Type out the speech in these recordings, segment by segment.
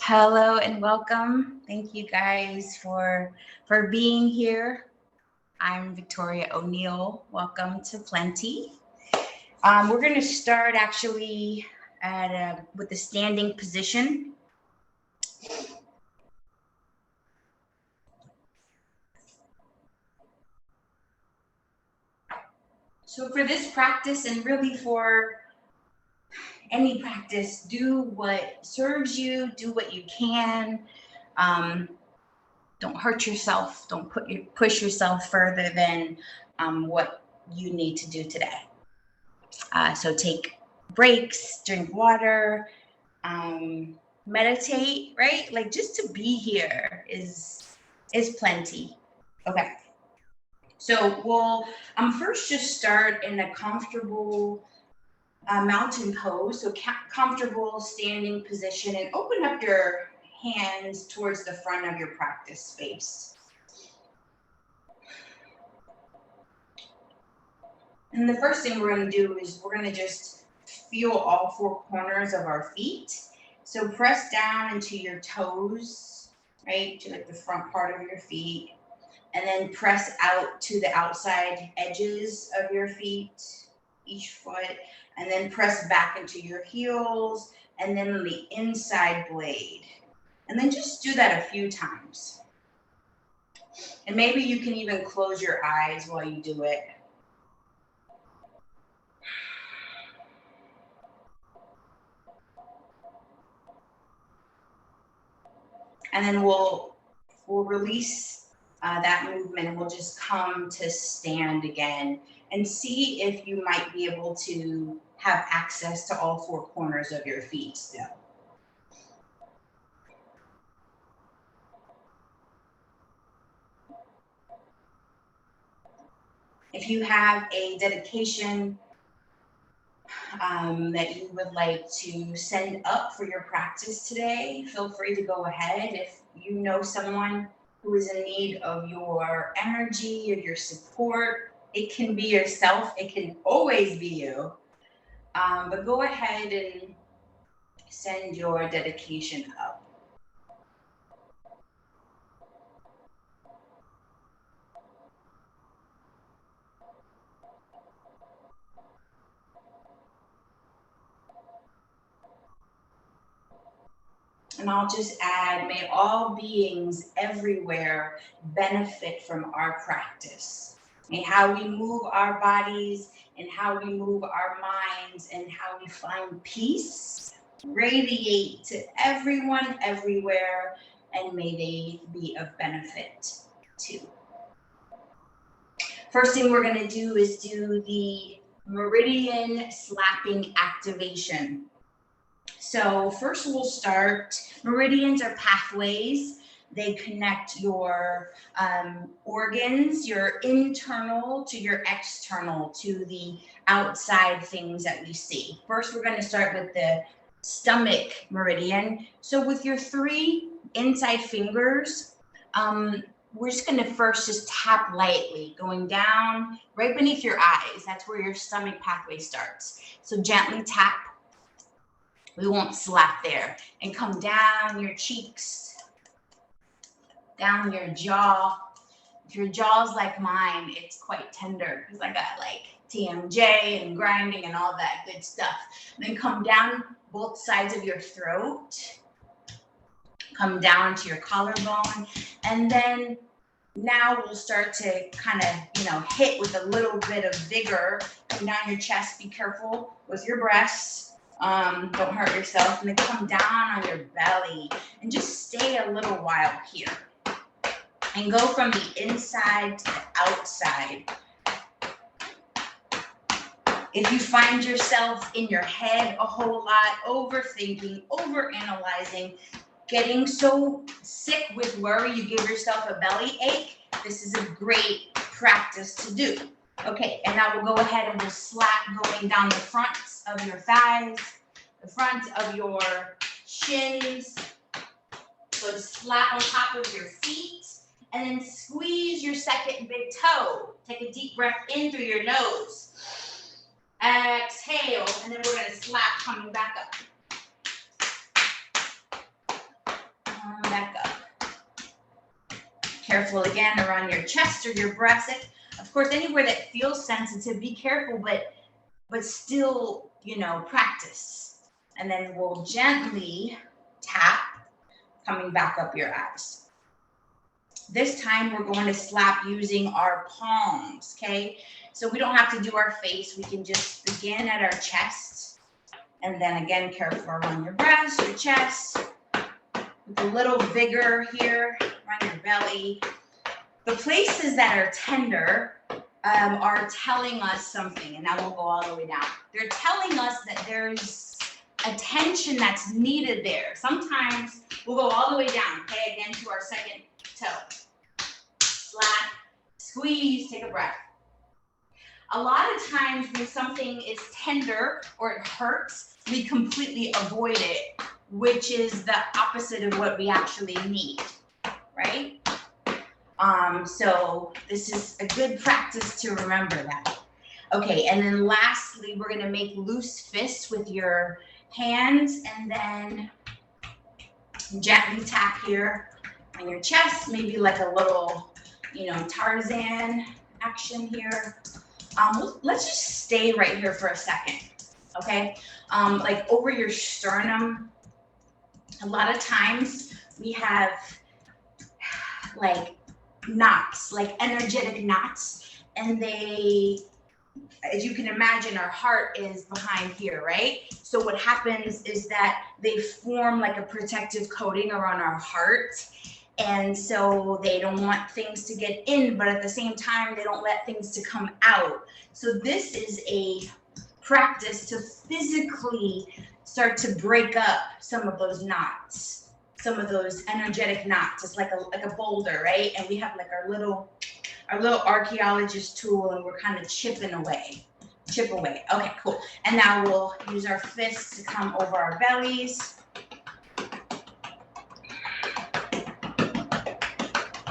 Hello and welcome. Thank you guys for being here. I'm Victoria O'Neill. Welcome to Plenty. We're going to start actually with the standing position. So for this practice, and really for any practice, do what serves you, do what you can. Don't hurt yourself. Don't push yourself further than what you need to do today. So take breaks, drink water, meditate, right? Like just to be here is plenty. Okay. So we'll first just start in a comfortable mountain pose. So comfortable standing position, and open up your hands towards the front of your practice space. And the first thing we're going to do is we're going to just feel all four corners of our feet. So press down into your toes, right, to like the front part of your feet, and then press out to the outside edges of your feet, each foot, and then press back into your heels, and then the inside blade. And then just do that a few times. And maybe you can even close your eyes while you do it. And then we'll release that movement, and we'll just come to stand again and see if you might be able to have access to all four corners of your feet still. If you have a dedication that you would like to send up for your practice today, feel free to go ahead. If you know someone who is in need of your energy or your support, it can be yourself, it can always be you. But go ahead and send your dedication up. And I'll just add, may all beings everywhere benefit from our practice. May how we move our bodies and how we move our minds and how we find peace radiate to everyone everywhere, and may they be of benefit too. First thing we're going to do is do the meridian slapping activation. So first we'll start, meridians are pathways. They connect your organs, your internal to your external, to the outside things that we see. First, we're going to start with the stomach meridian. So with your three inside fingers, we're just going to first just tap lightly, going down right beneath your eyes. That's where your stomach pathway starts. So gently tap. We won't slap there. And come down your cheeks, down your jaw. If your jaw's like mine, it's quite tender because I got like TMJ and grinding and all that good stuff. And then come down both sides of your throat. Come down to your collarbone. And then now we'll start to kind of, hit with a little bit of vigor. Come down your chest. Be careful with your breasts. Don't hurt yourself. And then come down on your belly and just stay a little while here. And go from the inside to the outside. If you find yourself in your head a whole lot, overthinking, overanalyzing, getting so sick with worry you give yourself a belly ache, this is a great practice to do. Okay, and now we'll go ahead and just slap going down the fronts of your thighs, the front of your shins. So just slap on top of your feet, and then squeeze your second big toe. Take a deep breath in through your nose. Exhale, and then we're gonna slap coming back up. Back up. Careful again around your chest or your breast. Of course, anywhere that feels sensitive, be careful, but still, practice. And then we'll gently tap, coming back up your abs. This time we're going to slap using our palms, okay? So we don't have to do our face. We can just begin at our chest. And then again, careful around your breast, your chest. With a little vigor here around your belly. The places that are tender are telling us something, and I won't go all the way down. They're telling us that there's attention that's needed there. Sometimes we'll go all the way down, okay, again to our second toe. Slap, squeeze, take a breath. A lot of times when something is tender or it hurts, we completely avoid it, which is the opposite of what we actually need, right? So this is a good practice to remember that. Okay, and then lastly, we're gonna make loose fists with your hands and then gently tap here on your chest, maybe like a little, Tarzan action here. Let's just stay right here for a second, okay? Like over your sternum, a lot of times we have like knots, like energetic knots, and they, as you can imagine, our heart is behind here, right? So what happens is that they form like a protective coating around our heart, and so they don't want things to get in, but at the same time they don't let things to come out. So this is a practice to physically start to break up some of those knots, some of those energetic knots. It's like a boulder, right? And we have like our little archaeologist tool, and we're kind of chip away. Okay, cool. And now we'll use our fists to come over our bellies.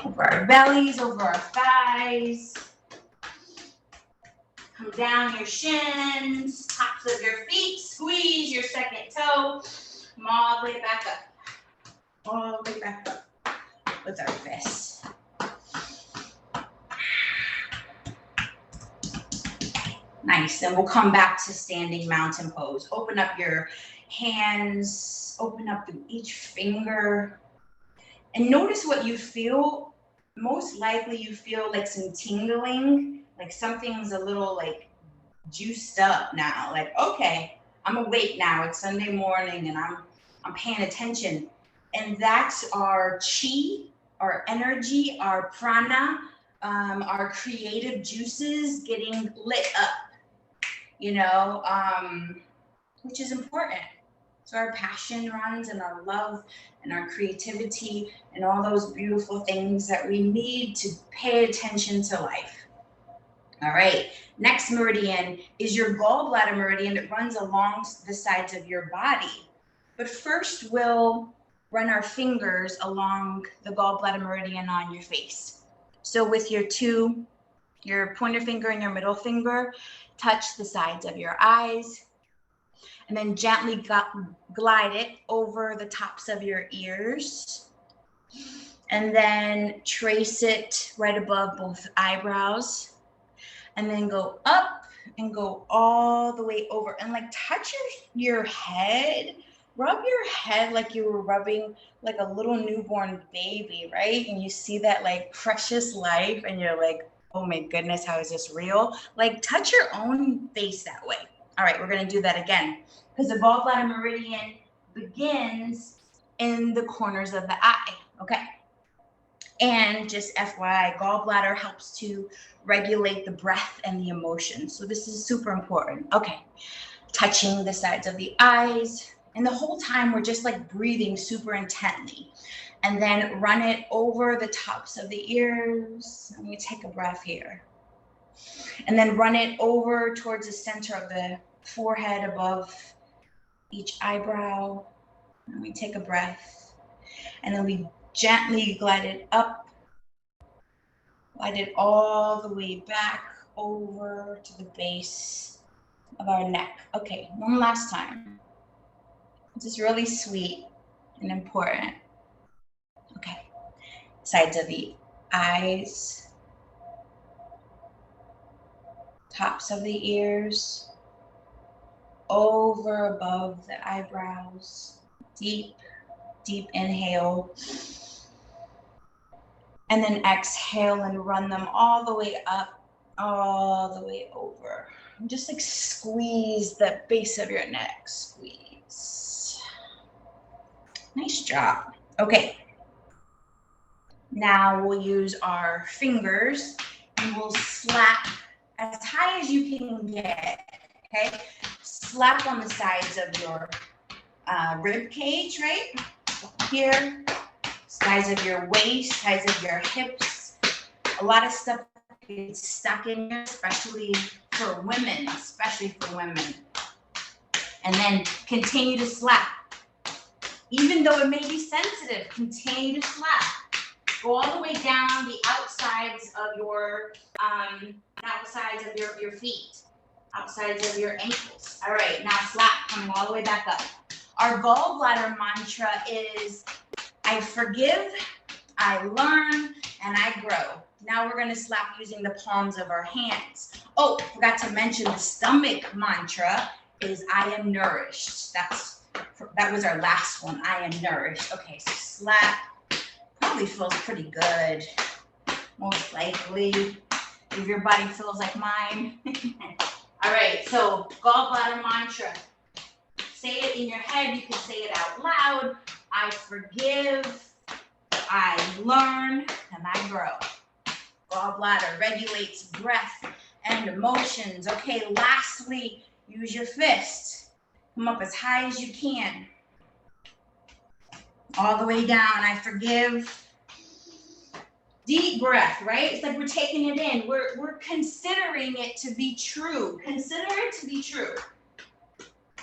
Over our bellies, over our thighs. Come down your shins, tops of your feet, squeeze your second toe. Come all the way back up. All the way back up with our fists. Nice, and we'll come back to standing mountain pose. Open up your hands, open up through each finger, and notice what you feel. Most likely you feel like some tingling, like something's a little like juiced up now. Like, okay, I'm awake now, it's Sunday morning and I'm paying attention. And that's our chi, our energy, our prana, our creative juices getting lit up. Which is important. So our passion runs and our love and our creativity and all those beautiful things that we need to pay attention to life. All right, next meridian is your gallbladder meridian that runs along the sides of your body. But first we'll run our fingers along the gallbladder meridian on your face. So with your pointer finger and your middle finger, touch the sides of your eyes, and then gently glide it over the tops of your ears, and then trace it right above both eyebrows, and then go up and go all the way over, and like touch your head, rub your head like you were rubbing like a little newborn baby, right? And you see that like precious life, and you're like, oh my goodness, how is this real? Like touch your own face that way. All right, we're gonna do that again, because the gallbladder meridian begins in the corners of the eye, okay? And just FYI, gallbladder helps to regulate the breath and the emotions. So this is super important. Okay, touching the sides of the eyes, and the whole time we're just like breathing super intently. And then run it over the tops of the ears. Let me take a breath here. And then run it over towards the center of the forehead above each eyebrow. And we take a breath. And then we gently glide it up. Glide it all the way back over to the base. of our neck. Okay, one last time. This is really sweet and important. Okay, sides of the eyes, tops of the ears, over above the eyebrows. Deep, deep inhale. And then exhale and run them all the way up, all the way over. Just like squeeze the base of your neck, squeeze. Nice job. Okay. Now we'll use our fingers and we'll slap as high as you can get, okay? Slap on the sides of your rib cage, right? Here, sides of your waist, sides of your hips. A lot of stuff gets stuck in here, especially for women, And then continue to slap. Even though it may be sensitive, continue to slap. Go all the way down the outsides of your feet, outsides of your ankles. All right, now slap, coming all the way back up. Our gallbladder mantra is, I forgive, I learn, and I grow. Now we're gonna slap using the palms of our hands. Oh, forgot to mention the stomach mantra is, I am nourished. That was our last one, I am nourished. Okay, so slap. Probably feels pretty good, most likely, if your body feels like mine. All right, so gallbladder mantra. Say it in your head, you can say it out loud. I forgive, I learn, and I grow. Gallbladder regulates breath and emotions. Okay, lastly, use your fist. Come up as high as you can. All the way down, I forgive. Deep breath, right? It's like we're taking it in. We're considering it to be true. Consider it to be true.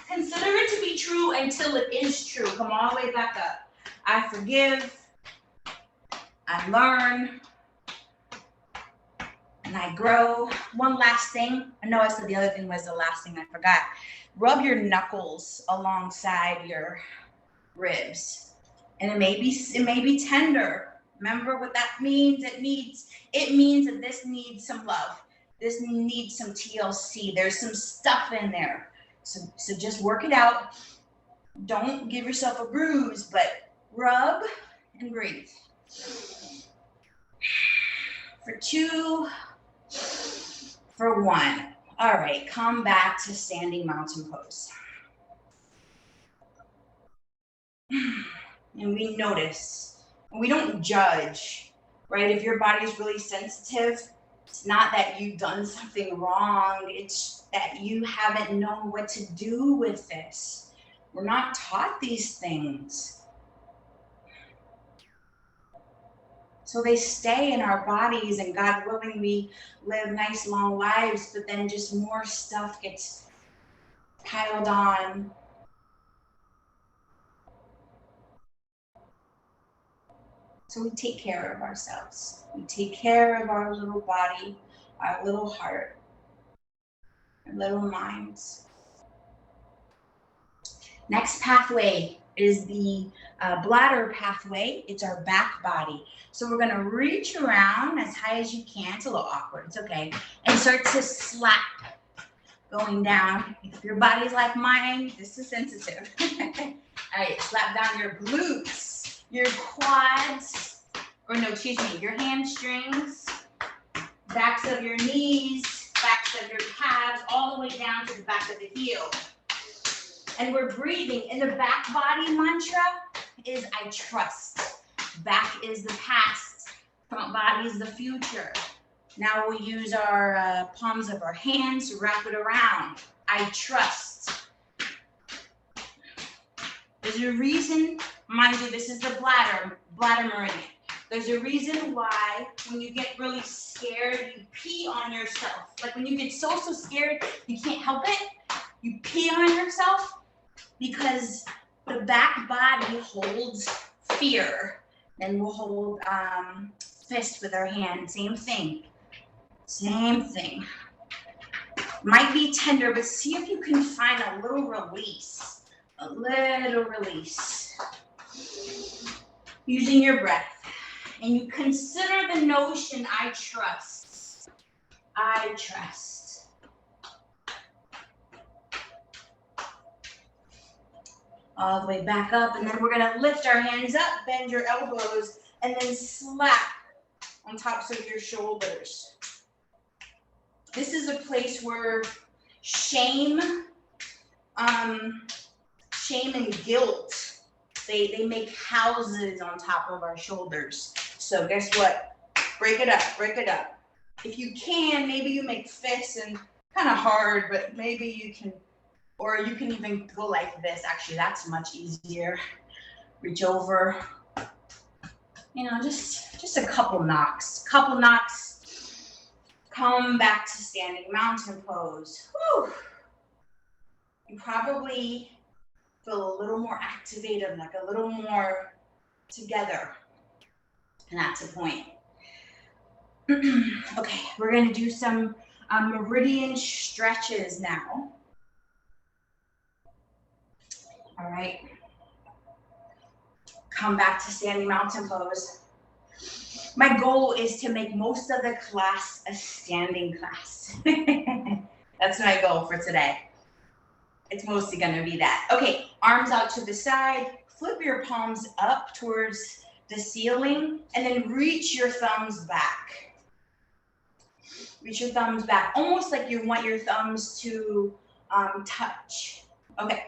Consider it to be true until it is true. Come all the way back up. I forgive. I learn. And I grow. One last thing. I know I said the other thing was the last thing I forgot. Rub your knuckles alongside your ribs. And it may be tender. Remember what that means? It means that this needs some love. This needs some TLC. There's some stuff in there. So just work it out. Don't give yourself a bruise, but rub and breathe. For 2, for 1. All right, come back to standing mountain pose. And we notice, and we don't judge, right? If your body is really sensitive, it's not that you've done something wrong, it's that you haven't known what to do with this. We're not taught these things. So they stay in our bodies, and God willing, we live nice long lives, but then just more stuff gets piled on. So we take care of ourselves. We take care of our little body, our little heart, our little minds. Next pathway is the bladder pathway. It's our back body. So we're gonna reach around as high as you can. It's a little awkward, it's okay. And start to slap going down. If your body's like mine, this is sensitive. All right, slap down your glutes, your quads, your hamstrings, backs of your knees, backs of your calves, all the way down to the back of the heel. And we're breathing. And the back body mantra is, I trust. Back is the past, front body is the future. Now we'll use our palms of our hands to wrap it around. I trust. There's a reason, mind you, this is the bladder meridian. There's a reason why when you get really scared, you pee on yourself. Like when you get so scared, you can't help it. You pee on yourself because the back body holds fear. Then we'll hold fist with our hand. Same thing. Might be tender, but see if you can find a little release. A little release. Using your breath. And you consider the notion, I trust. I trust. All the way back up, and then we're gonna lift our hands up, bend your elbows, and then slap on tops of your shoulders. This is a place where shame and guilt, they make houses on top of our shoulders. So guess what? Break it up, break it up. If you can, maybe you make fists and kind of hard, but maybe you can, or you can even go like this. Actually, that's much easier. Reach over. You know, just a couple knocks. Come back to standing mountain pose. Whew. You probably feel a little more activated, like a little more together. And that's the point. Okay, we're gonna do some meridian stretches now. All right. Come back to standing mountain pose. My goal is to make most of the class a standing class. That's my goal for today. It's mostly gonna be that. Okay, arms out to the side, flip your palms up towards the ceiling, and then reach your thumbs back. Reach your thumbs back, almost like you want your thumbs to touch. Okay.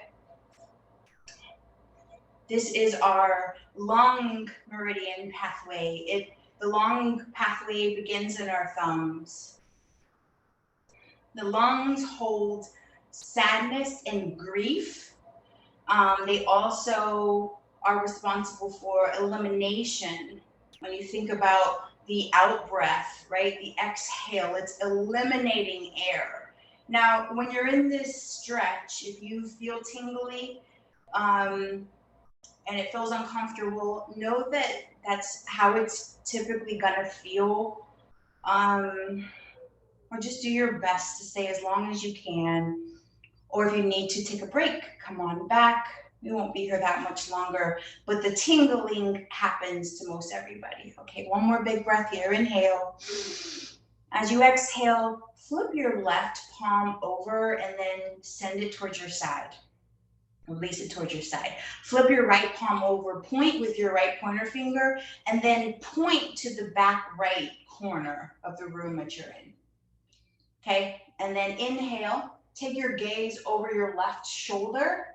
This is our long meridian pathway. The long pathway begins in our thumbs. The lungs hold sadness and grief. They also are responsible for elimination. When you think about the out breath, right? The exhale, it's eliminating air. Now, when you're in this stretch, if you feel tingly, and it feels uncomfortable, know that that's how it's typically gonna feel. Or just do your best to stay as long as you can. Or if you need to take a break, come on back. We won't be here that much longer, but the tingling happens to most everybody. Okay, one more big breath here, inhale. As you exhale, flip your left palm over and then send it towards your side. Release it towards your side. Flip your right palm over, point with your right pointer finger, and then point to the back right corner of the room that you're in. Okay, and then inhale, take your gaze over your left shoulder.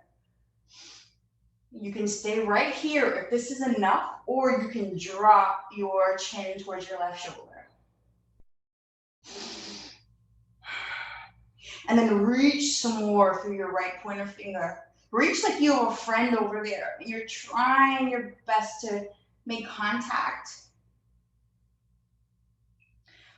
You can stay right here if this is enough, or you can drop your chin towards your left shoulder. And then reach some more through your right pointer finger. Reach like you have a friend over there. You're trying your best to make contact.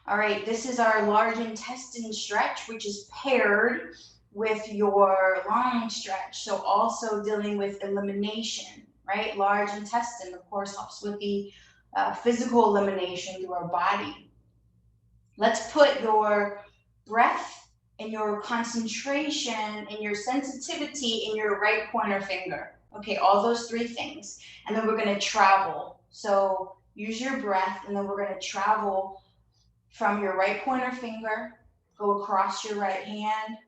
All right, this is our large intestine stretch, which is paired with your long stretch. So also dealing with elimination, right? Large intestine, of course, helps with the physical elimination through our body. Let's put your breath and your concentration and your sensitivity in your right pointer finger. Okay, all those three things. And then we're gonna travel. So use your breath, and then we're gonna travel from your right pointer finger, go across your right hand,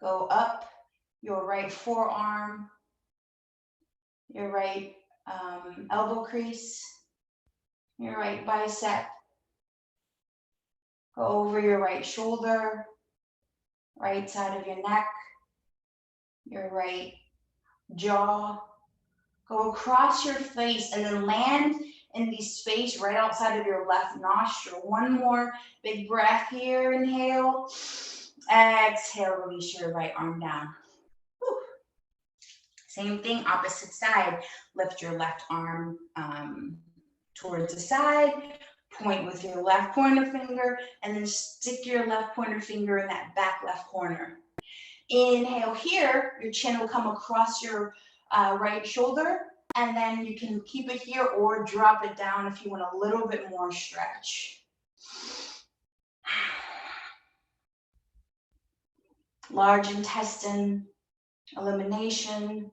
go up your right forearm, your right elbow crease, your right bicep, go over your right shoulder, right side of your neck, your right jaw, go across your face, and then land in the space right outside of your left nostril. One more big breath here, inhale, exhale, release your right arm down. Whew. Same thing, opposite side, lift your left arm towards the side, point with your left pointer finger, and then stick your left pointer finger in that back left corner. Inhale here, your chin will come across your right shoulder, and then you can keep it here or drop it down if you want a little bit more stretch. large intestine, elimination,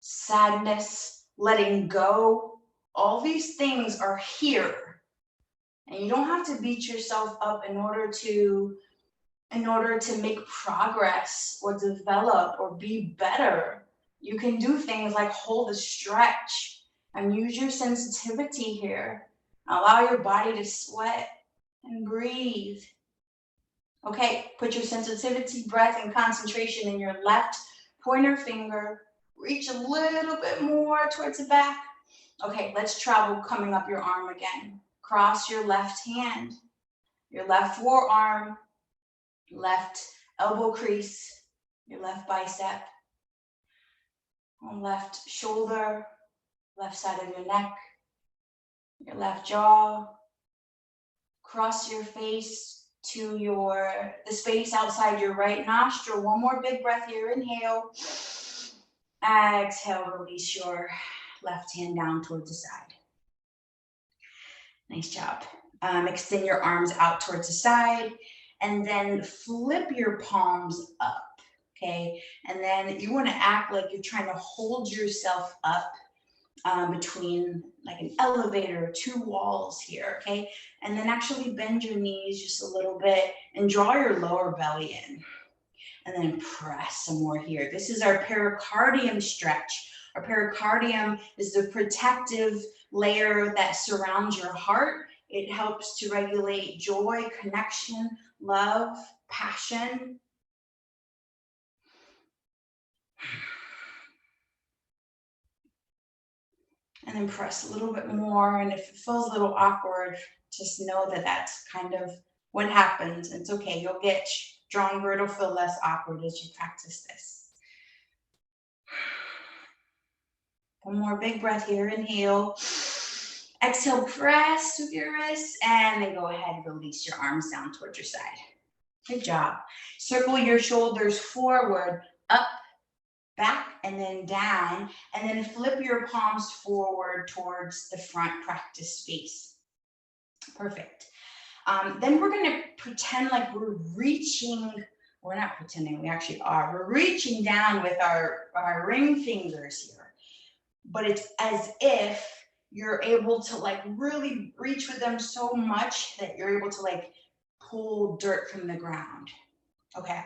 sadness, letting go. All these things are here. And you don't have to beat yourself up in order to make progress or develop or be better. You can do things like hold a stretch and use your sensitivity here. Allow your body to sweat and breathe. Okay, put your sensitivity, breath, and concentration in your left pointer finger. Reach a little bit more towards the back. Okay, let's travel coming up your arm again. Cross your left hand, your left forearm, left elbow crease, your left bicep, left shoulder, left side of your neck, your left jaw. Cross your face to the space outside your right nostril. One more big breath here. Inhale. Exhale, release your left hand down towards the side. Nice job. Extend your arms out towards the side and then flip your palms up. Okay, and then you want to act like you're trying to hold yourself up between like an elevator, two walls here, okay? And then actually bend your knees just a little bit and draw your lower belly in. And then press some more here. This is our pericardium stretch. Our pericardium is the protective layer that surrounds your heart. It helps to regulate joy, connection, love, passion. And then press a little bit more. And if it feels a little awkward, just know that that's kind of what happens. It's okay. You'll get stronger. It'll feel less awkward as you practice this. One more big breath here. Inhale. Exhale, press with your wrists. And then go ahead and release your arms down towards your side. Good job. Circle your shoulders forward, up, back, and then down, and then flip your palms forward towards the front practice space. Perfect. Then we're going to pretend like we're reaching. We're not pretending, we actually are. We're reaching down with our ring fingers here, but it's as if you're able to like really reach with them so much that you're able to like pull dirt from the ground. Okay.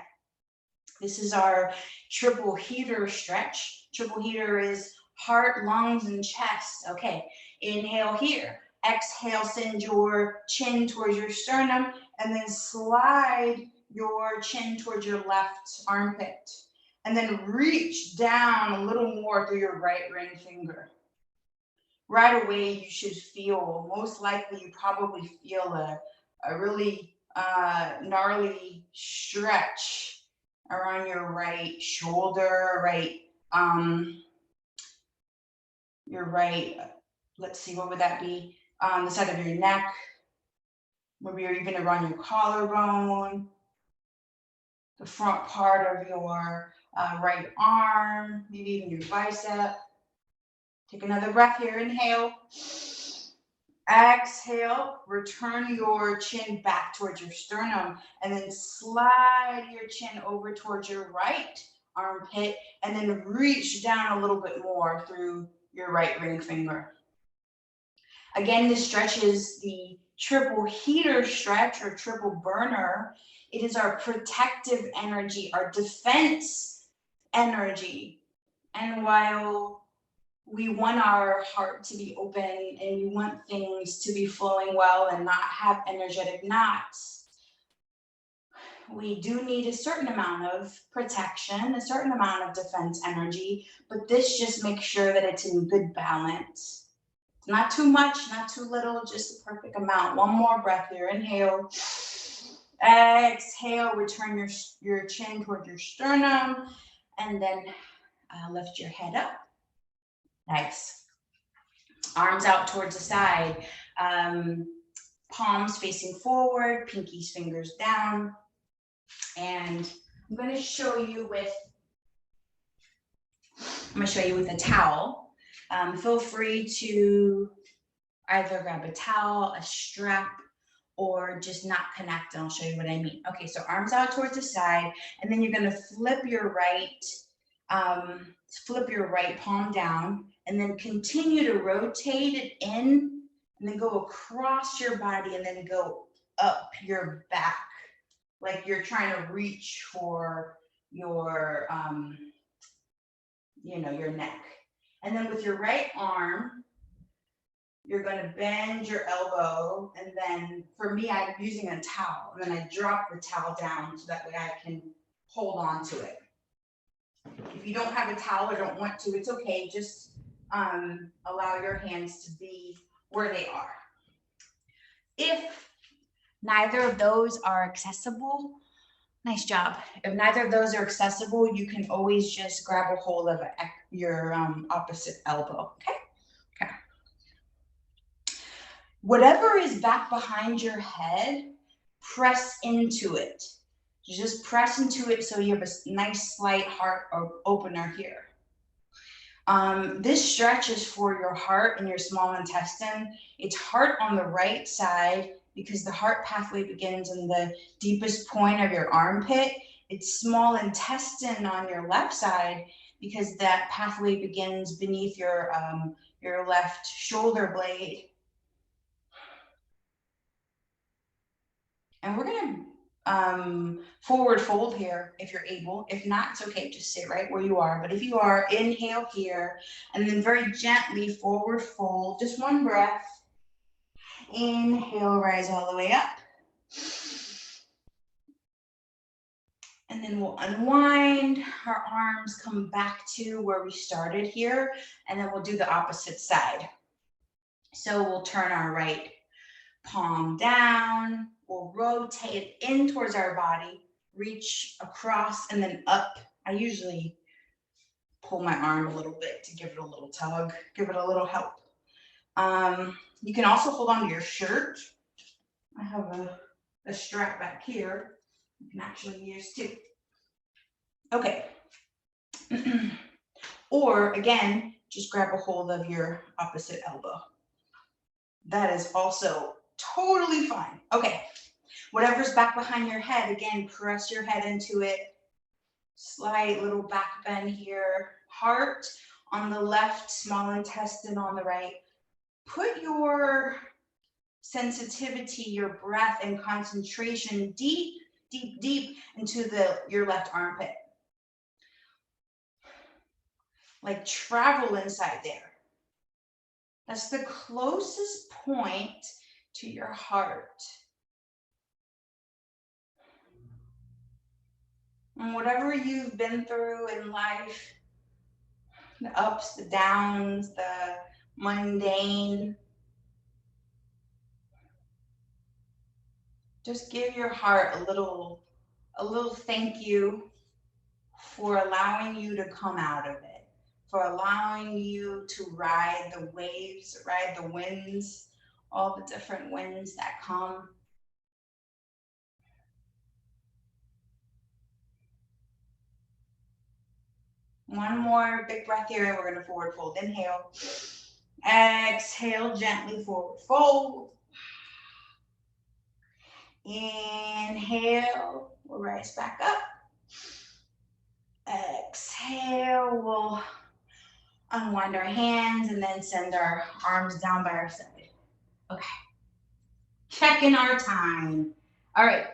This is our triple heater stretch. Triple heater is heart, lungs, and chest. Okay, inhale here. Exhale, send your chin towards your sternum, and then slide your chin towards your left armpit. And then reach down a little more through your right ring finger. Right away, you should feel, most likely you probably feel a really gnarly stretch around your right shoulder, your right, let's see, what would that be? On the side of your neck. Maybe you're even around your collarbone, the front part of your right arm, maybe even your bicep. Take another breath here, inhale. Exhale, return your chin back towards your sternum and then slide your chin over towards your right armpit and then reach down a little bit more through your right ring finger. Again, this stretches the triple heater stretch or triple burner. It is our protective energy, our defense energy. And while we want our heart to be open and we want things to be flowing well and not have energetic knots, we do need a certain amount of protection, a certain amount of defense energy, but this just makes sure that it's in good balance. Not too much, not too little, just the perfect amount. One more breath here, inhale. Exhale, return your chin toward your sternum, and then lift your head up. Nice. Arms out towards the side, palms facing forward, pinkies, fingers down. And I'm going to show you with a towel. Feel free to either grab a towel, a strap, or just not connect, and I'll show you what I mean. Okay, so arms out towards the side, and then you're gonna flip your right palm down, and then continue to rotate it in, and then go across your body, and then go up your back, like you're trying to reach for your, your neck. And then with your right arm, you're going to bend your elbow, and then for me, I'm using a towel, and then I drop the towel down so that way I can hold on to it. If you don't have a towel or don't want to, it's okay. Just allow your hands to be where they are. If neither of those are accessible, nice job. If neither of those are accessible, you can always just grab a hold of your opposite elbow, okay? Okay. Whatever is back behind your head, press into it. Just press into it so you have a nice slight heart opener here. This stretch is for your heart and your small intestine. It's heart on the right side because the heart pathway begins in the deepest point of your armpit. It's small intestine on your left side because that pathway begins beneath your left shoulder blade. And we're gonna forward fold here if you're able. If not, it's okay, just sit right where you are. But if you are, inhale here, and then very gently forward fold, just one breath. Inhale, rise all the way up. And then we'll unwind, our arms come back to where we started here, and then we'll do the opposite side. So we'll turn our right palm down, we'll rotate it in towards our body, reach across and then up. I usually pull my arm a little bit to give it a little tug, give it a little help. You can also hold on to your shirt. I have a strap back here you can actually use too. Okay. Or again, just grab a hold of your opposite elbow. That is also totally fine. Okay. Whatever's back behind your head, again, press your head into it. Slight little back bend here. Heart on the left, small intestine on the right. Put your sensitivity, your breath and concentration deep, deep, deep into your left armpit. Like travel inside there. That's the closest point to your heart. And whatever you've been through in life, the ups, the downs, the mundane, just give your heart a little thank you for allowing you to come out of it, for allowing you to ride the waves, ride the winds, all the different winds that come. One more big breath here, and we're going to forward fold. Inhale. Exhale, gently forward fold. Inhale, we'll rise back up. Exhale, we'll unwind our hands and then send our arms down by our side. Okay. Checking our time. All right.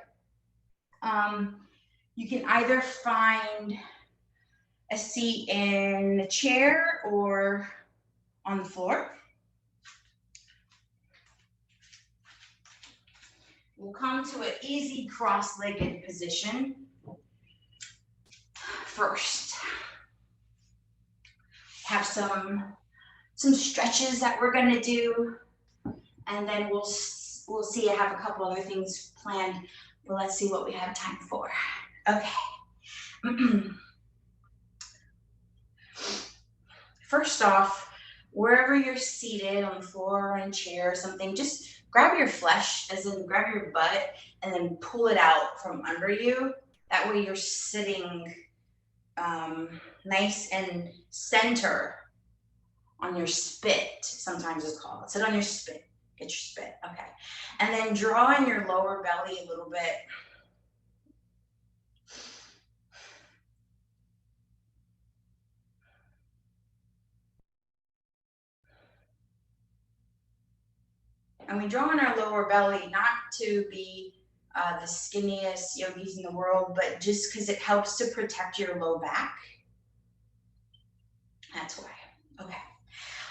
You can either find a seat in a chair or on the floor. We'll come to an easy cross-legged position first. Have some stretches that we're going to do, and then we'll see. I have a couple other things planned, but let's see what we have time for. Okay. First off, wherever you're seated, on the floor or in a chair or something, just grab your flesh, as in grab your butt, and then pull it out from under you. That way you're sitting nice and center on your spit, sometimes it's called. Sit on your spit. Get your spit, okay. And then draw in your lower belly a little bit. And we draw in our lower belly not to be the skinniest yogis in the world, but just because it helps to protect your low back. That's why. Okay.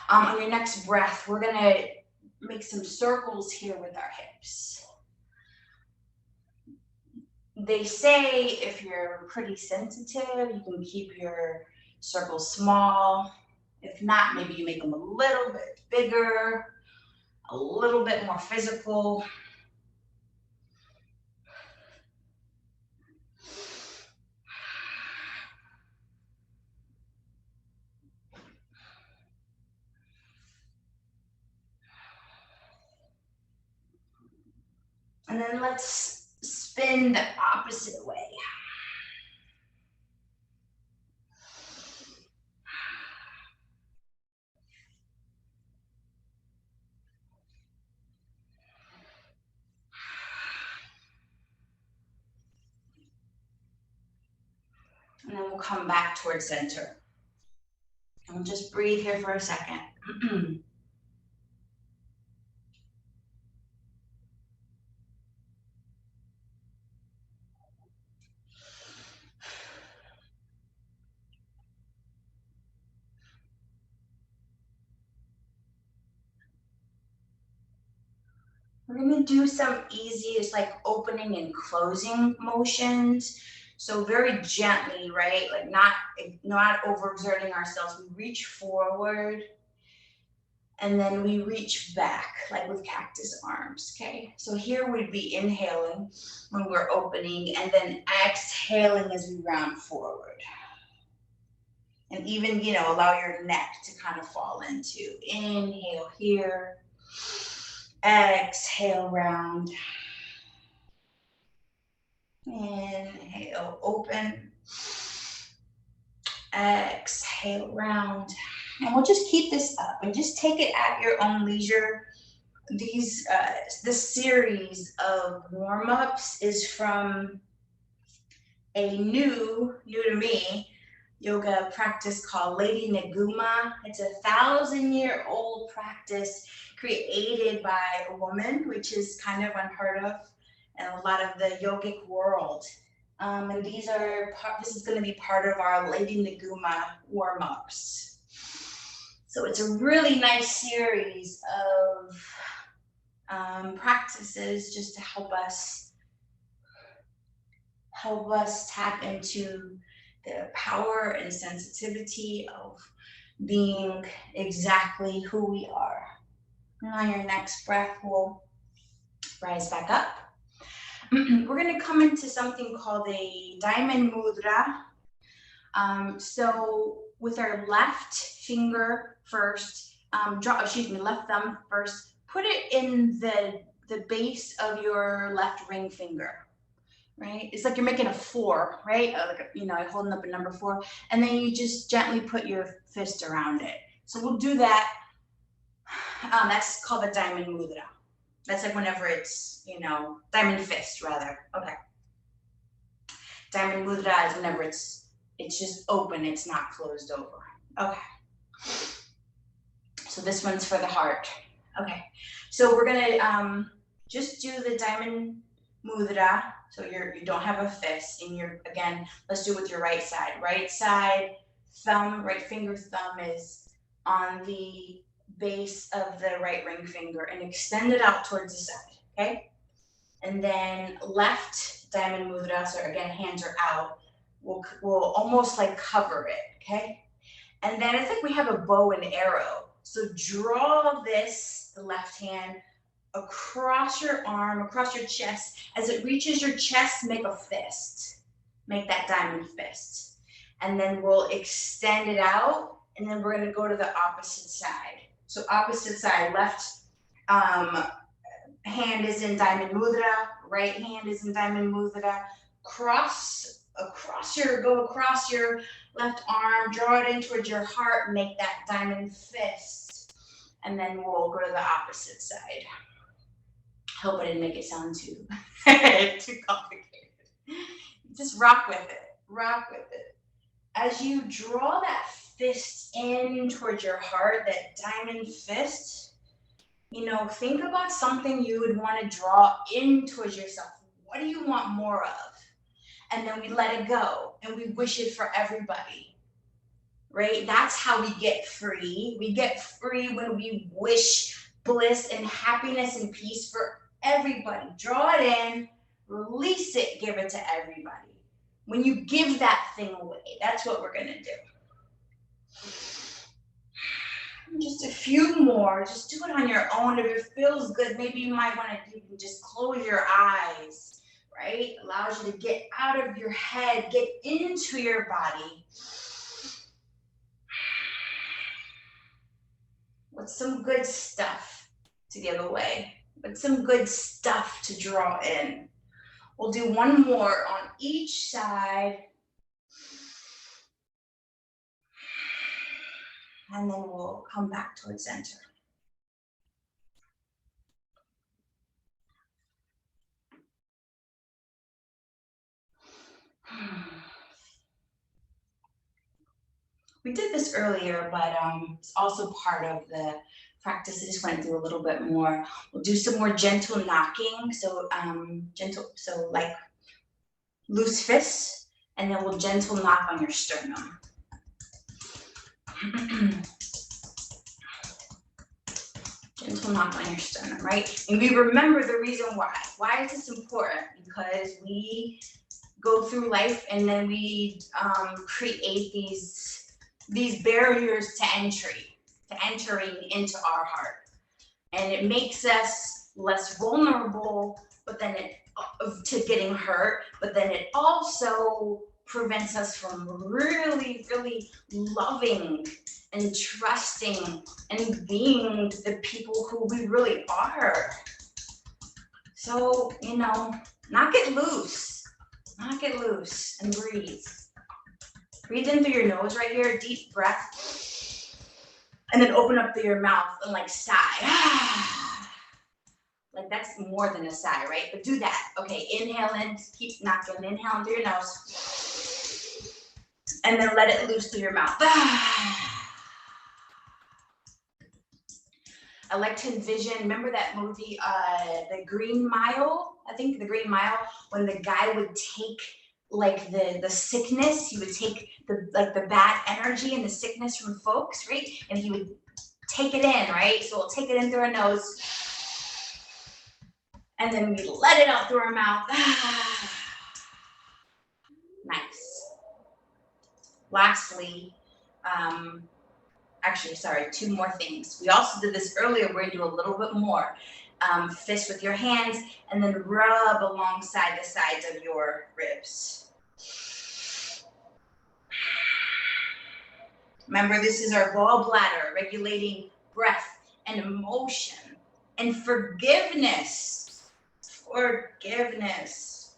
On your next breath, we're gonna make some circles here with our hips. They say if you're pretty sensitive, you can keep your circles small. If not, maybe you make them a little bit bigger, a little bit more physical. And then let's spin the opposite way. And then we'll come back towards center. And we'll just breathe here for a second. We're gonna do some easy, it's like opening and closing motions. So very gently, right? Like not overexerting ourselves. We reach forward and then we reach back, like with cactus arms, okay? So here we'd be inhaling when we're opening and then exhaling as we round forward. And even, allow your neck to kind of fall into. Inhale here. Exhale, round. Inhale, open. Exhale, round. And we'll just keep this up and just take it at your own leisure. This series of warm-ups is from a new to me yoga practice called Lady Naguma. It's a 1,000-year-old practice created by a woman, which is kind of unheard of in a lot of the yogic world. And this is going to be part of our Lady Naguma warm-ups. So it's a really nice series of practices just to help us tap into the power and sensitivity of being exactly who we are. And on your next breath, we'll rise back up. We're going to come into something called a diamond mudra. So with our left finger first, left thumb first, put it in the base of your left ring finger. Right? It's like you're making a 4, right? Like, holding up a number 4, and then you just gently put your fist around it. So we'll do that. That's called a diamond mudra. That's like whenever it's, diamond fist rather. Okay. Diamond mudra is whenever it's just open, it's not closed over. Okay. So this one's for the heart. Okay. So we're gonna just do the diamond mudra. So you don't have a fist, and again, let's do it with your right side. Right side thumb, right finger thumb is on the base of the right ring finger and extend it out towards the side, okay? And then left diamond mudra, so again, hands are out, we'll almost like cover it, okay? And then it's like we have a bow and arrow. So draw the left hand, across your arm, across your chest. As it reaches your chest, make a fist. Make that diamond fist. And then we'll extend it out, and then we're going to go to the opposite side. So opposite side, left hand is in diamond mudra, right hand is in diamond mudra. Go across your left arm, draw it in towards your heart, make that diamond fist. And then we'll go to the opposite side. Hope I didn't make it sound too, too complicated. Just rock with it, rock with it. As you draw that fist in towards your heart, that diamond fist, you know, think about something you would want to draw in towards yourself. What do you want more of? And then we let it go and we wish it for everybody, right? That's how we get free. We get free when we wish bliss and happiness and peace for everybody. Draw it in, release it, give it to everybody. When you give that thing away, that's what we're going to do. Just a few more. Just do it on your own. If it feels good, maybe you might want to just close your eyes, right? Allows you to get out of your head, get into your body. With some good stuff to give away, with some good stuff to draw in. We'll do one more on each side. And then we'll come back towards center. We did this earlier, but it's also part of the practice. I just went through a little bit more. We'll do some more gentle knocking. So so like loose fists, and then we'll gentle knock on your sternum. Gentle knock on your sternum, right? And we remember the reason why. Why is this important? Because we go through life and then we create these barriers to entering into our heart. And it makes us less vulnerable, but then to getting hurt, but then it also prevents us from really, really loving and trusting and being the people who we really are. So, you know, knock it loose and breathe. Breathe in through your nose right here, deep breath. And then open up through your mouth and like sigh. Like that's more than a sigh, right? But do that. Okay, inhale in, keep knocking, inhale through your nose. And then let it loose through your mouth. I like to envision, remember that movie, The Green Mile? I think The Green Mile, when the guy would take like the sickness, he would take the bad energy and the sickness from folks, right? And he would take it in, right? So we'll take it in through our nose. And then we let it out through our mouth. Nice. Lastly, actually, sorry, two more things. We also did this earlier. We're gonna do a little bit more. Fist with your hands and then rub alongside the sides of your ribs. Remember, this is our gallbladder, regulating breath and emotion and forgiveness. Forgiveness.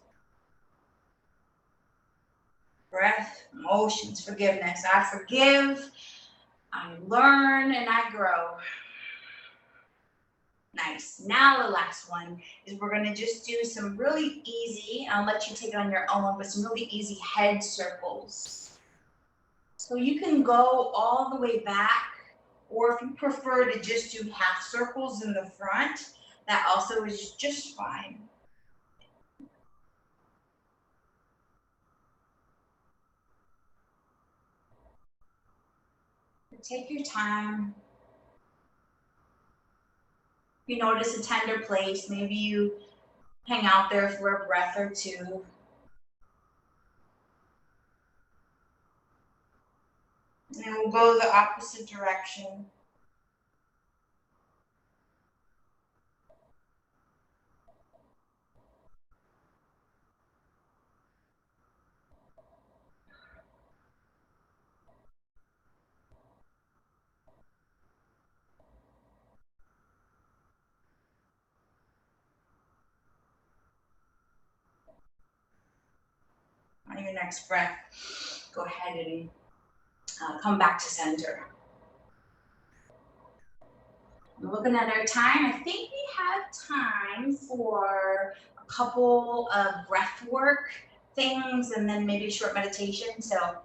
Breath, emotions, forgiveness. I forgive, I learn, and I grow. Nice. Now the last one is we're gonna just do some really easy, I'll let you take it on your own, but some really easy head circles. So you can go all the way back, or if you prefer to just do half circles in the front, that also is just fine. But take your time. If you notice a tender place, maybe you hang out there for a breath or two. And then we'll go the opposite direction. On your next breath, go ahead and come back to center. Looking at our time, I think we have time for a couple of breath work things and then maybe a short meditation. So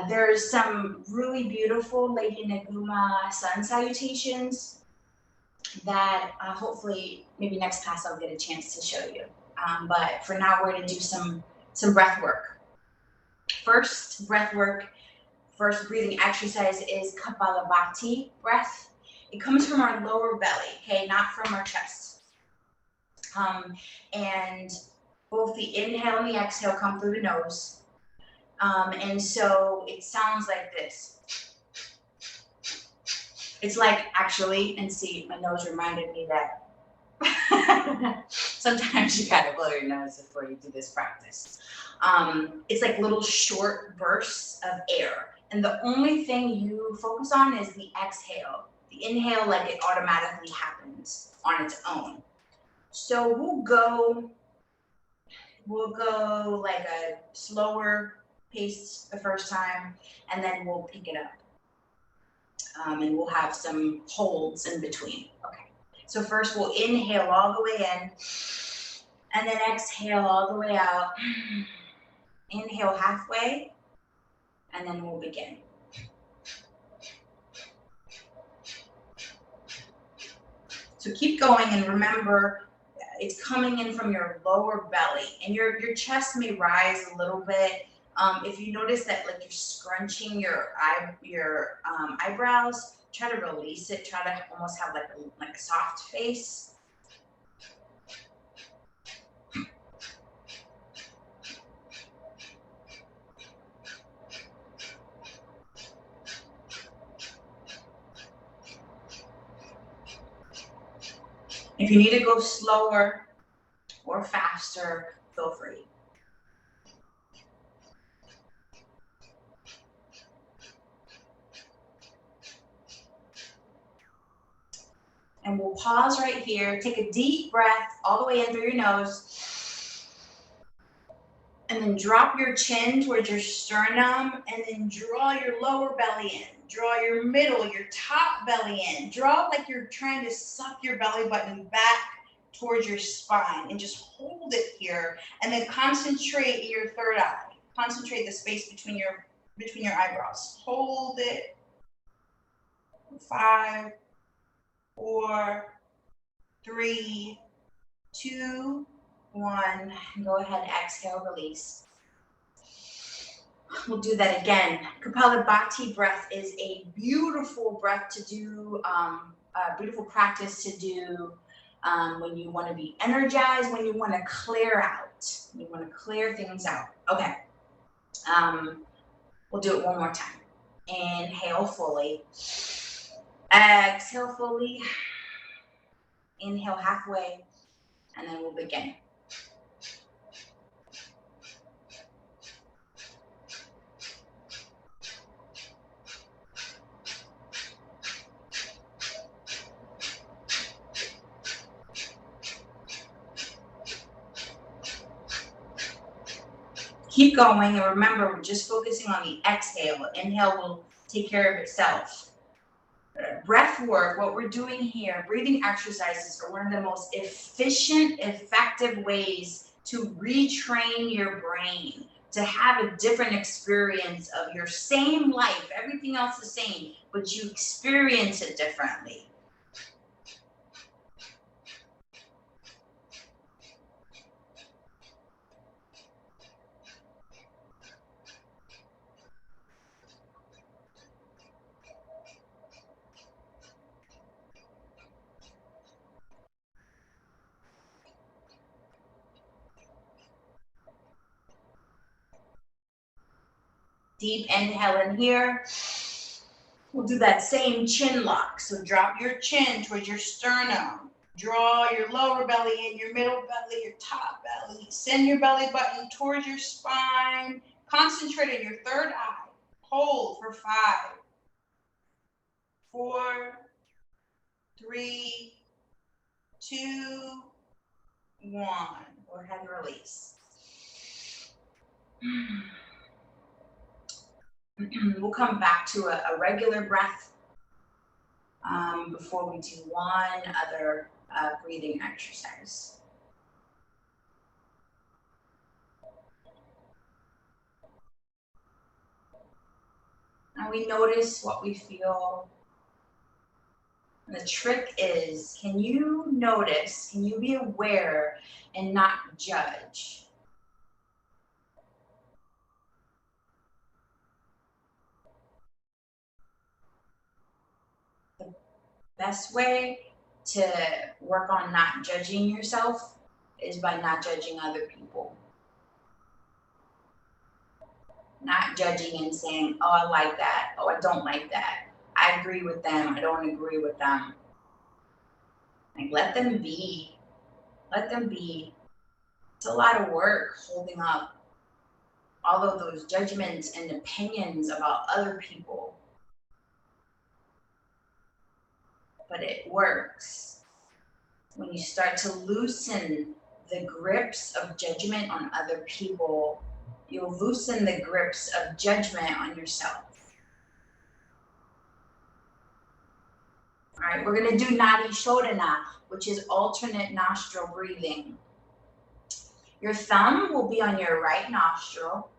there's some really beautiful Lady Naguma sun salutations that hopefully maybe next class I'll get a chance to show you. But for now, we're going to do some breath work. First breathing exercise is Kapalabhati breath. It comes from our lower belly, okay, not from our chest. And both the inhale and the exhale come through the nose. And so it sounds like this. It's like, actually, and see, my nose reminded me that sometimes you gotta blow your nose before you do this practice. It's like little short bursts of air. And the only thing you focus on is the exhale. The inhale, like it automatically happens on its own. So we'll go like a slower pace the first time, and then we'll pick it up. And we'll have some holds in between. Okay. So first we'll inhale all the way in, and then exhale all the way out. Inhale halfway, and then we'll begin. So keep going, and remember, it's coming in from your lower belly, and your chest may rise a little bit. If you notice that, like you're scrunching your eyebrows, try to release it. Try to almost have like a soft face. If you need to go slower or faster, feel free. And we'll pause right here. Take a deep breath all the way in through your nose. And then drop your chin towards your sternum, and then draw your lower belly in. Draw your middle, your top belly in. Draw like you're trying to suck your belly button back towards your spine, and just hold it here. And then concentrate your third eye. Concentrate the space between your eyebrows. Hold it. 5, 4, 3, 2, 1. Go ahead, exhale, release. We'll do that again. Kapalabhati breath is a beautiful breath to do, a beautiful practice to do when you want to be energized, when you want to clear out, you want to clear things out. Okay. We'll do it one more time. Inhale fully. Exhale fully. Inhale halfway, and then we'll begin. Keep going, and remember, we're just focusing on the exhale. Inhale will take care of itself. Breath work, what we're doing here, breathing exercises are one of the most efficient, effective ways to retrain your brain, to have a different experience of your same life, everything else the same, but you experience it differently. Deep inhale in here. We'll do that same chin lock. So drop your chin towards your sternum. Draw your lower belly in, your middle belly, your top belly. Send your belly button towards your spine. Concentrate on your third eye. Hold for 5, 4, 3, 2, 1. Go ahead and release. We'll come back to a regular breath. before we do one other breathing exercise. And we notice what we feel. And the trick is, can you notice, can you be aware and not judge? The best way to work on not judging yourself is by not judging other people. Not judging and saying, oh, I like that. Oh, I don't like that. I agree with them. I don't agree with them. Like, let them be. Let them be. It's a lot of work holding up all of those judgments and opinions about other people. But it works. When you start to loosen the grips of judgment on other people, you'll loosen the grips of judgment on yourself. All right, we're gonna do Nadi Shodhana, which is alternate nostril breathing. Your thumb will be on your right nostril,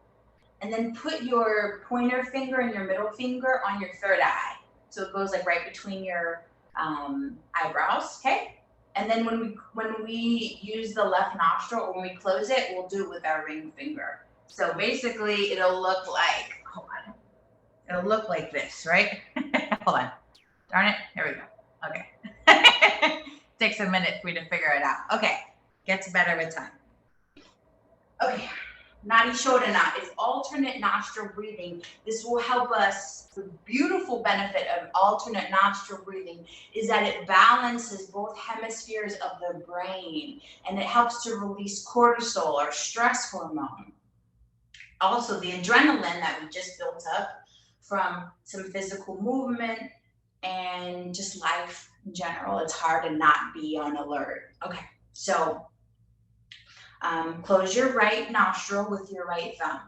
and then put your pointer finger and your middle finger on your third eye. So it goes like right between your eyebrows, okay? And then when we use the left nostril, or when we close it, we'll do it with our ring finger. So basically it'll look like, hold on, it'll look like this, right? Hold on, darn it, here we go, okay. Takes a minute for you to figure it out. Okay, gets better with time. Okay, Nadi Shodhana is alternate nostril breathing. This will help us. The beautiful benefit of alternate nostril breathing is that it balances both hemispheres of the brain, and it helps to release cortisol, or stress hormone. Also, the adrenaline that we just built up from some physical movement and just life in general. It's hard to not be on alert. Okay, so close your right nostril with your right thumb.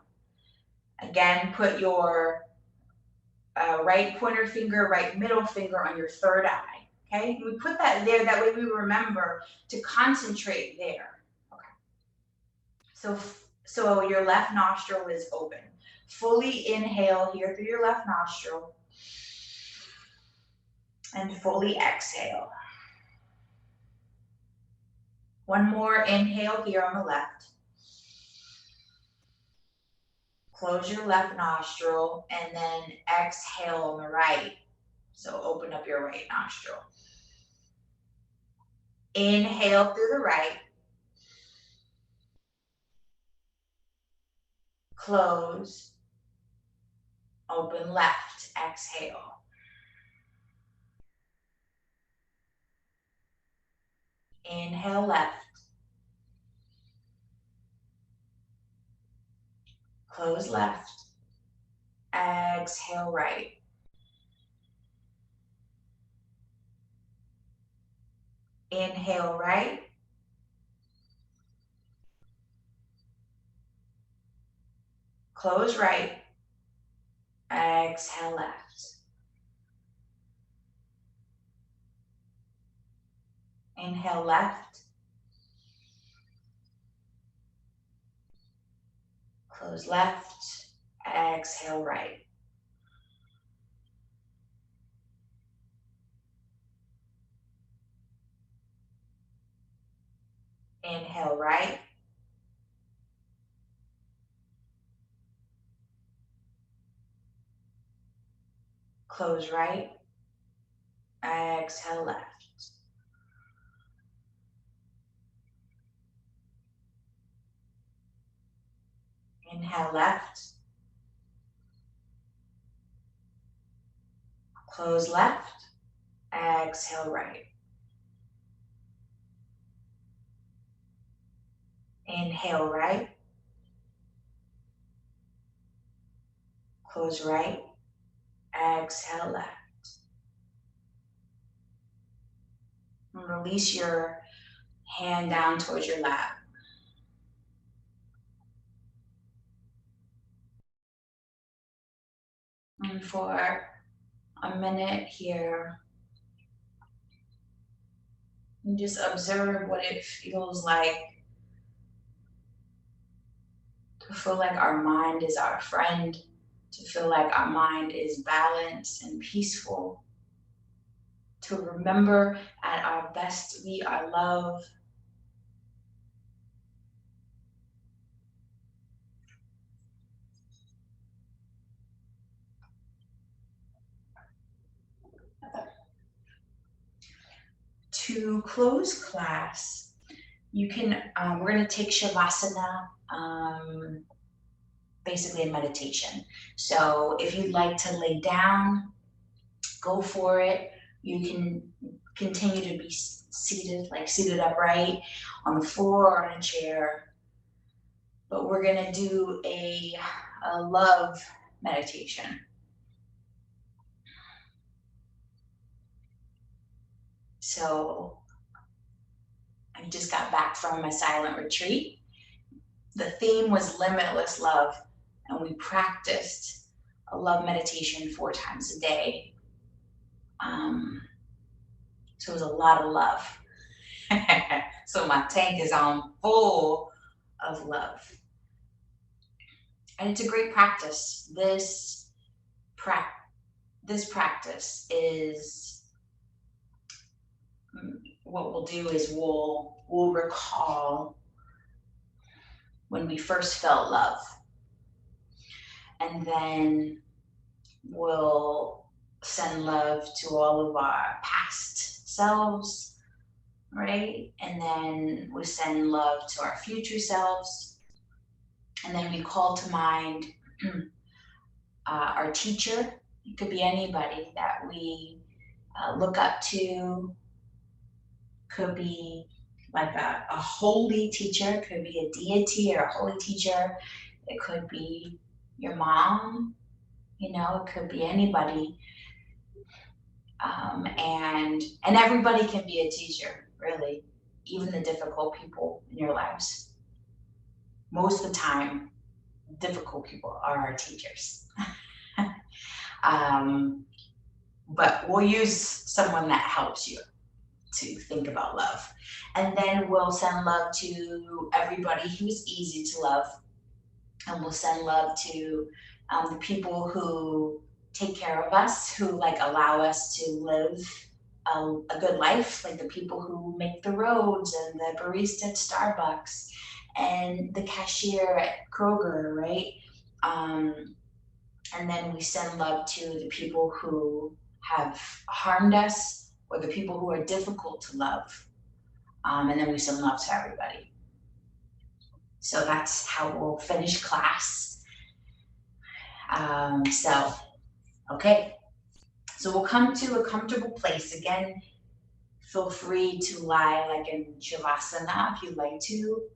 Again, put your right pointer finger, right middle finger on your third eye. Okay, we put that there, that way we remember to concentrate there. Okay, so your left nostril is open. Fully inhale here through your left nostril, and fully exhale. One more inhale here on the left. Close your left nostril, and then exhale on the right. So open up your right nostril. Inhale through the right. Close. Open left. Exhale. Inhale left. Close left. Exhale right. Inhale right. Close right. Exhale left. Inhale left. Close left. Exhale right. Inhale right. Close right. Exhale left. Inhale left. Close left. Exhale right. Inhale right. Close right. Exhale left. And release your hand down towards your lap. And for a minute here, And just observe what it feels like to feel like our mind is our friend, to feel like our mind is balanced and peaceful, to remember at our best we are love. To close class, you can, we're going to take Shavasana, basically a meditation. So if you'd like to lay down, go for it. You can continue to be seated, like seated upright on the floor or on a chair. But we're going to do a love meditation. So I just got back from a silent retreat. The theme was limitless love, and we practiced a love meditation 4 times a day. So it was a lot of love. So my tank is on full of love. And it's a great practice. This practice is, what we'll do is we'll recall when we first felt love. And then we'll send love to all of our past selves, right? And then we send love to our future selves. And then we call to mind our teacher. It could be anybody that we look up to. Could be like a holy teacher, could be a deity or a holy teacher. It could be your mom, you know, it could be anybody. And everybody can be a teacher, really, even the difficult people in your lives. Most of the time, difficult people are our teachers. But we'll use someone that helps you to think about love. And then we'll send love to everybody who's easy to love. And we'll send love to the people who take care of us, who like allow us to live a good life, like the people who make the roads and the barista at Starbucks and the cashier at Kroger, right? And then we send love to the people who have harmed us or the people who are difficult to love. And then we send love to everybody. So that's how we'll finish class. Okay. So we'll come to a comfortable place. Again, feel free to lie like in Shavasana if you'd like to,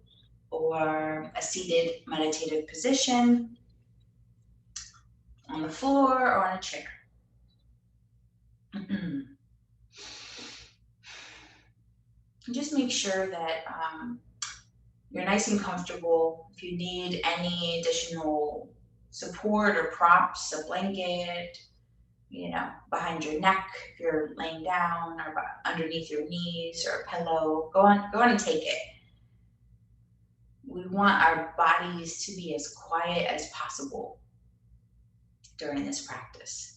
or a seated meditative position on the floor or on a chair. Just make sure that you're nice and comfortable. If you need any additional support or props, a blanket, you know, behind your neck, if you're laying down, or underneath your knees, or a pillow, go on and take it. We want our bodies to be as quiet as possible during this practice.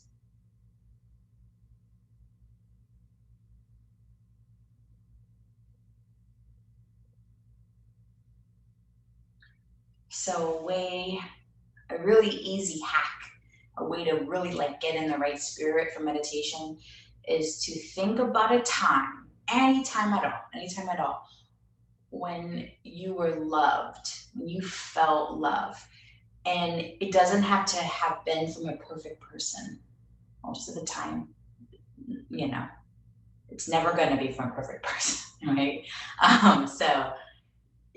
So a really easy hack, a way to really like get in the right spirit for meditation, is to think about a time, anytime at all, when you were loved, when you felt love. And it doesn't have to have been from a perfect person. Most of the time, you know, it's never going to be from a perfect person, right? So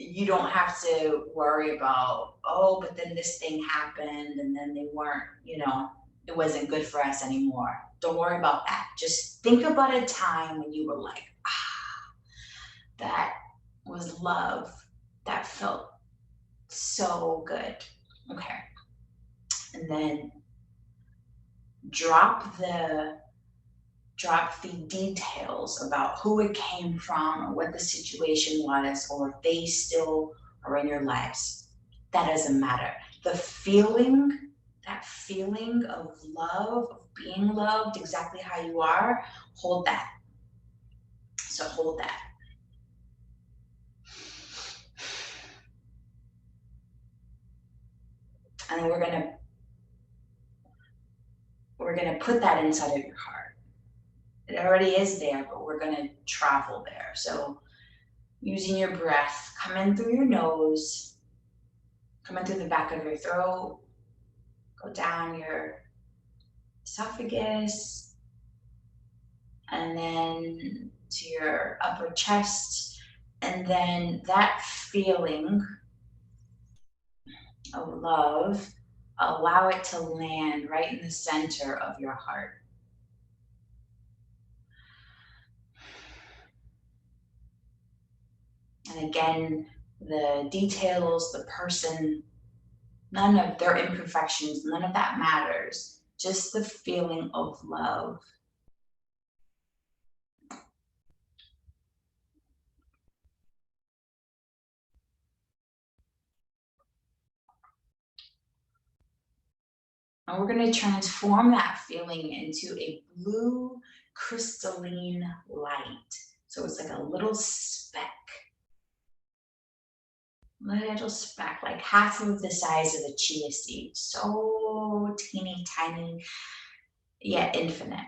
you don't have to worry about, oh, but then this thing happened and then they weren't, you know, it wasn't good for us anymore. Don't worry about that. Just think about a time when you were like, that was love. That felt so good. Okay. And then drop the drop the details about who it came from or what the situation was or if they still are in your lives. That doesn't matter. The feeling, that feeling of love, of being loved exactly how you are, hold that. So hold that. And we're gonna put that inside of your heart. It already is there, but we're gonna travel there. So using your breath, come in through your nose, come in through the back of your throat, go down your esophagus, and then to your upper chest. And then that feeling of love, allow it to land right in the center of your heart. And again, the details, the person, none of their imperfections, none of that matters. Just the feeling of love. And we're going to transform that feeling into a blue crystalline light. So it's like a little speck. Little speck, like half of the size of a chia seed. So teeny tiny, yet infinite.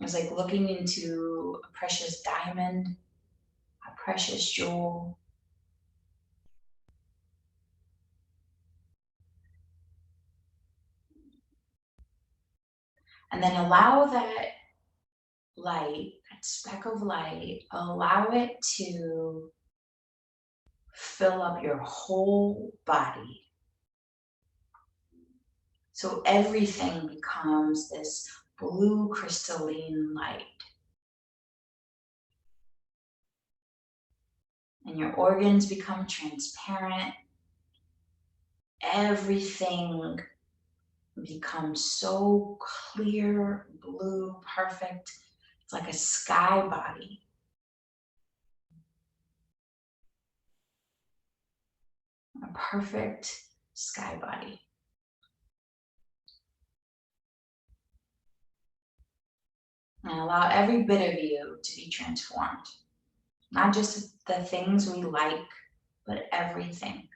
It's like looking into a precious diamond, a precious jewel. And then allow that light, that speck of light, allow it to fill up your whole body. So everything becomes this blue crystalline light. And your organs become transparent. Everything becomes so clear, blue, perfect. It's like a sky body. A perfect sky body. And allow every bit of you to be transformed. Not just the things we like, but everything.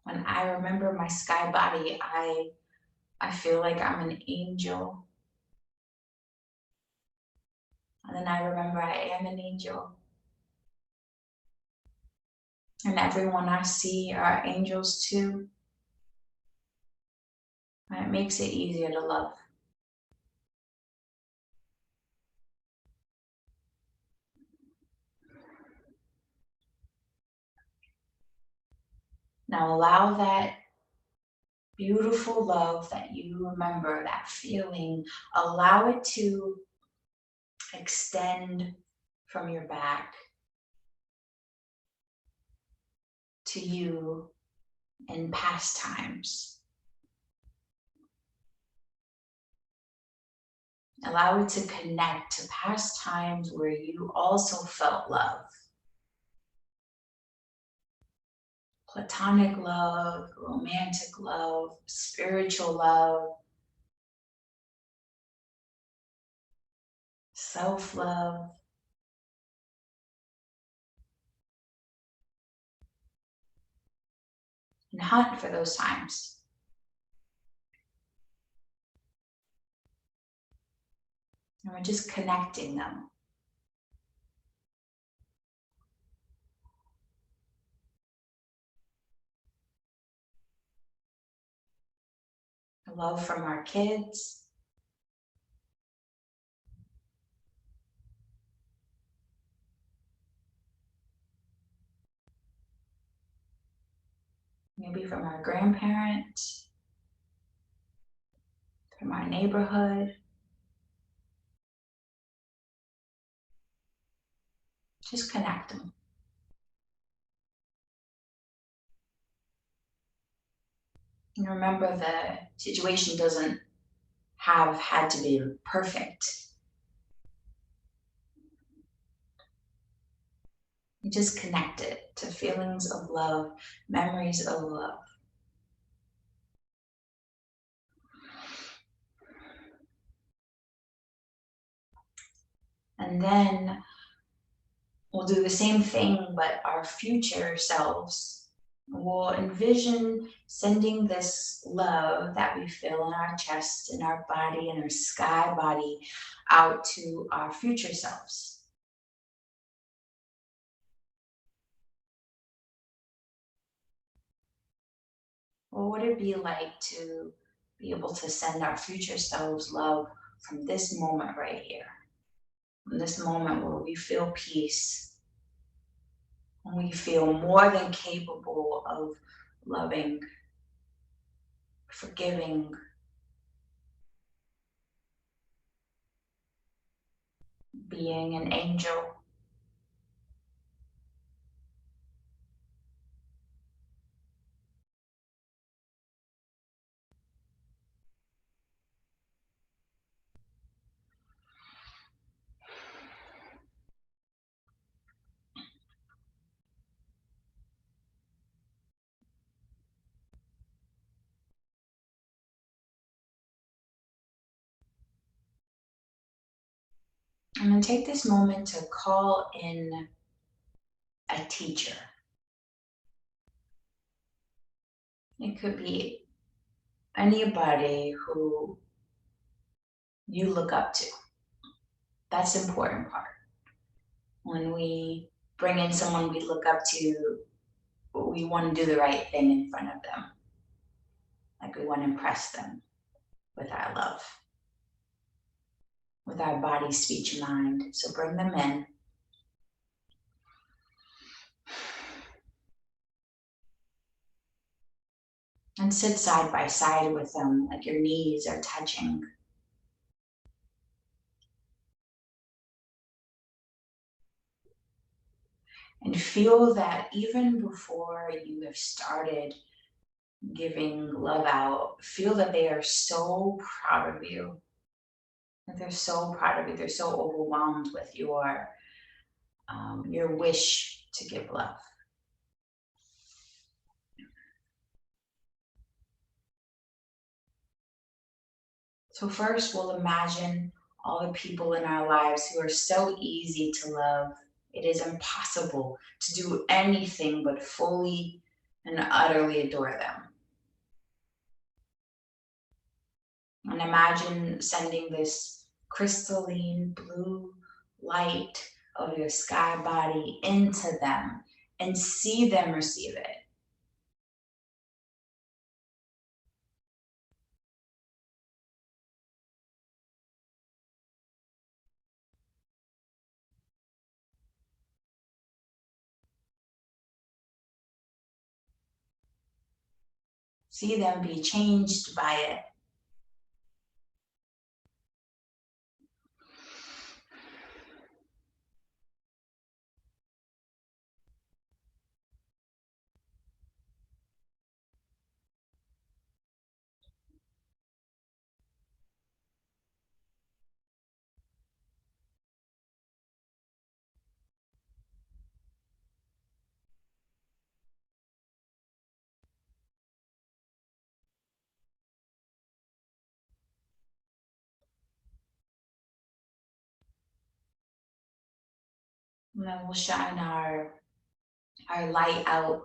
When I remember my sky body, I feel like I'm an angel. And then I remember I am an angel. And everyone I see are angels too. And it makes it easier to love. Now allow that beautiful love that you remember, that feeling, allow it to extend from your back to you in past times. Allow it to connect to past times where you also felt love. Platonic love, romantic love, spiritual love, self-love. And hunt for those times. And we're just connecting them. Love from our kids. maybe from our grandparents, from our neighborhood. Just connect them. And remember, the situation doesn't have had to be perfect. You just connect it to feelings of love, memories of love. And then we'll do the same thing, but our future selves. We'll envision sending this love that we feel in our chest, in our body, in our sky body, out to our future selves. What would it be like to be able to send our future selves love from this moment right here? From this moment where we feel peace, when we feel more than capable of loving, forgiving, being an angel. I'm going to take this moment to call in a teacher. It could be anybody who you look up to. That's the important part. When we bring in someone we look up to, we want to do the right thing in front of them. Like we want to impress them with our love, with our body, speech, and mind. So bring them in. And sit side by side with them, like your knees are touching. And feel that even before you have started giving love out, feel that they are so proud of you. That they're so proud of you. They're so overwhelmed with your wish to give love. So first, we'll imagine all the people in our lives who are so easy to love. It is impossible to do anything but fully and utterly adore them. And imagine sending this crystalline blue light of your sky body into them and see them receive it. See them be changed by it. And then we'll shine our light out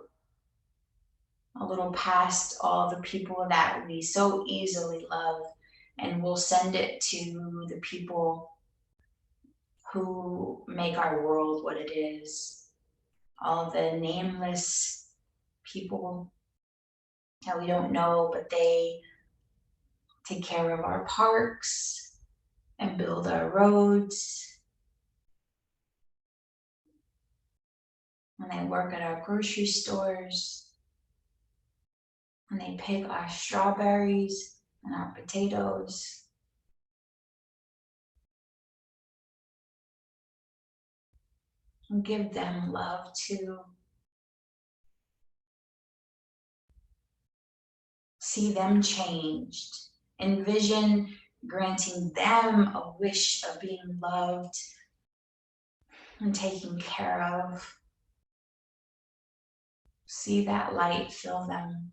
a little past all the people that we so easily love, and we'll send it to the people who make our world what it is. All the nameless people that we don't know, but they take care of our parks and build our roads. And they work at our grocery stores. And they pick our strawberries and our potatoes. And give them love too. See them changed. Envision granting them a wish of being loved and taken care of. See that light fill them.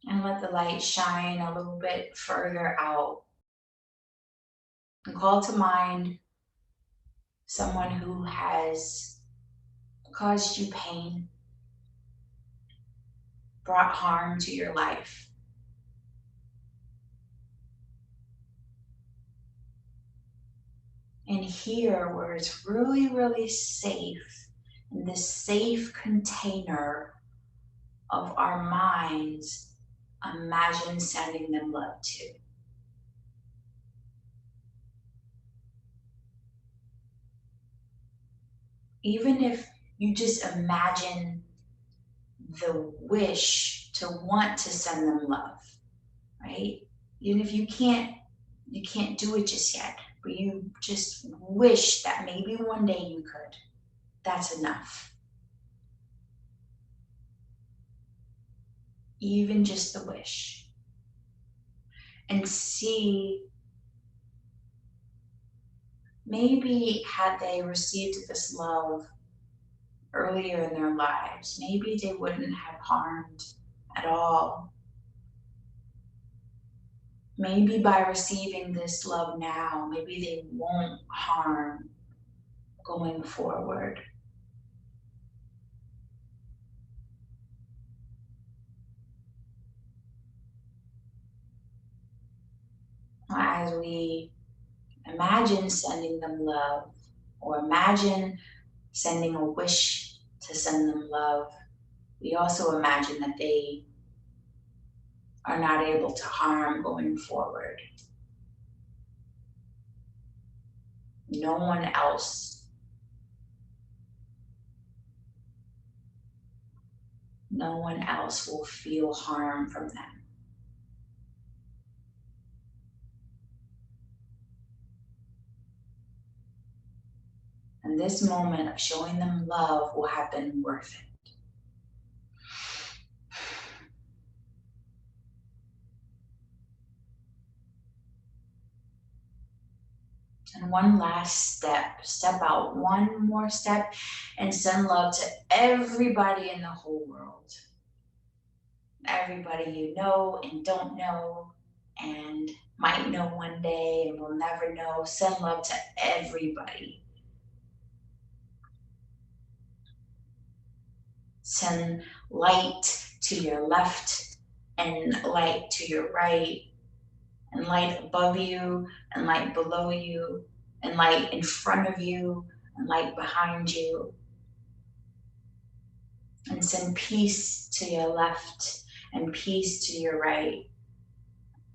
And let the light shine a little bit further out. And call to mind someone who has caused you pain, brought harm to your life. And here, where it's really, really safe, in this safe container of our minds, imagine sending them love too. Even if you just imagine the wish to want to send them love, right? Even if you can't do it just yet, but you just wish that maybe one day you could. That's enough. Even just the wish. And see, maybe had they received this love earlier in their lives, maybe they wouldn't have harmed at all. Maybe by receiving this love now, maybe they won't harm going forward. As we imagine sending them love, or imagine sending a wish to send them love, we also imagine that they are not able to harm going forward. No one else. No one else will feel harm from them. And this moment of showing them love will have been worth it. And one last step. Step out one more step and send love to everybody in the whole world. Everybody you know and don't know and might know one day and will never know. Send love to everybody. Send light to your left and light to your right, and light above you and light below you, and light in front of you and light behind you. And send peace to your left and peace to your right,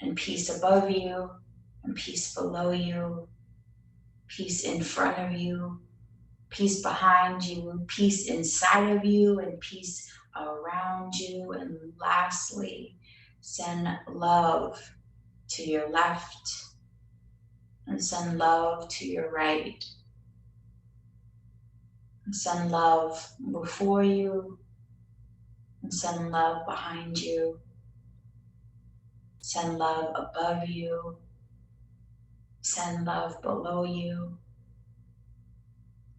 and peace above you and peace below you, peace in front of you, peace behind you, peace inside of you, and peace around you. And lastly, send love to your left and send love to your right. And send love before you and send love behind you. Send love above you. Send love below you.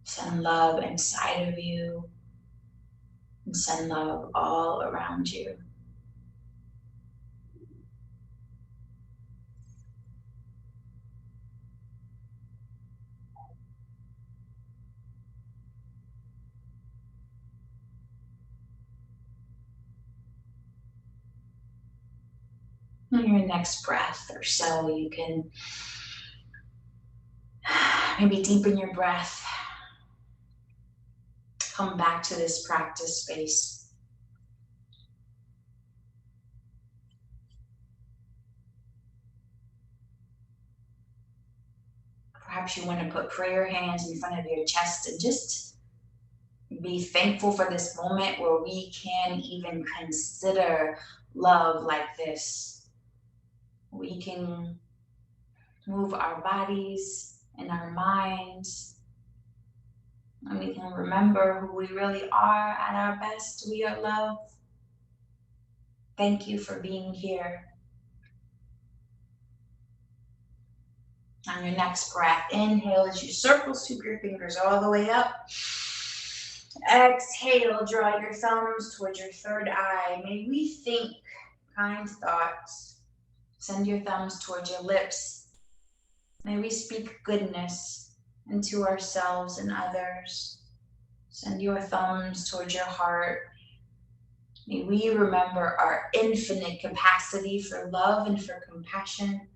Send love inside of you. And send love all around you. And you're your next breath or so, you can maybe deepen your breath. Come back to this practice space. Perhaps you want to put prayer hands in front of your chest and just be thankful for this moment where we can even consider love like this. We can move our bodies and our minds, and we can remember who we really are at our best. We are love. Thank you for being here. On your next breath, inhale as you circle, scoop your fingers all the way up. Exhale, draw your thumbs towards your third eye. May we think kind thoughts. Send your thumbs towards your lips. May we speak goodness into ourselves and others. Send your thumbs towards your heart. May we remember our infinite capacity for love and for compassion.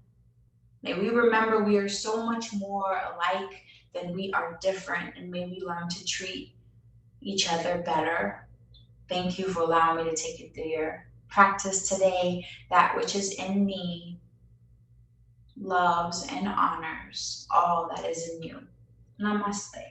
May we remember we are so much more alike than we are different, and may we learn to treat each other better. Thank you for allowing me to take you through your practice today. That which is in me loves and honors all that is in you. Namaste.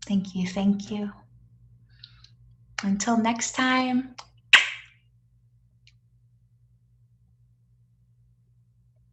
Thank you, thank you. Until next time,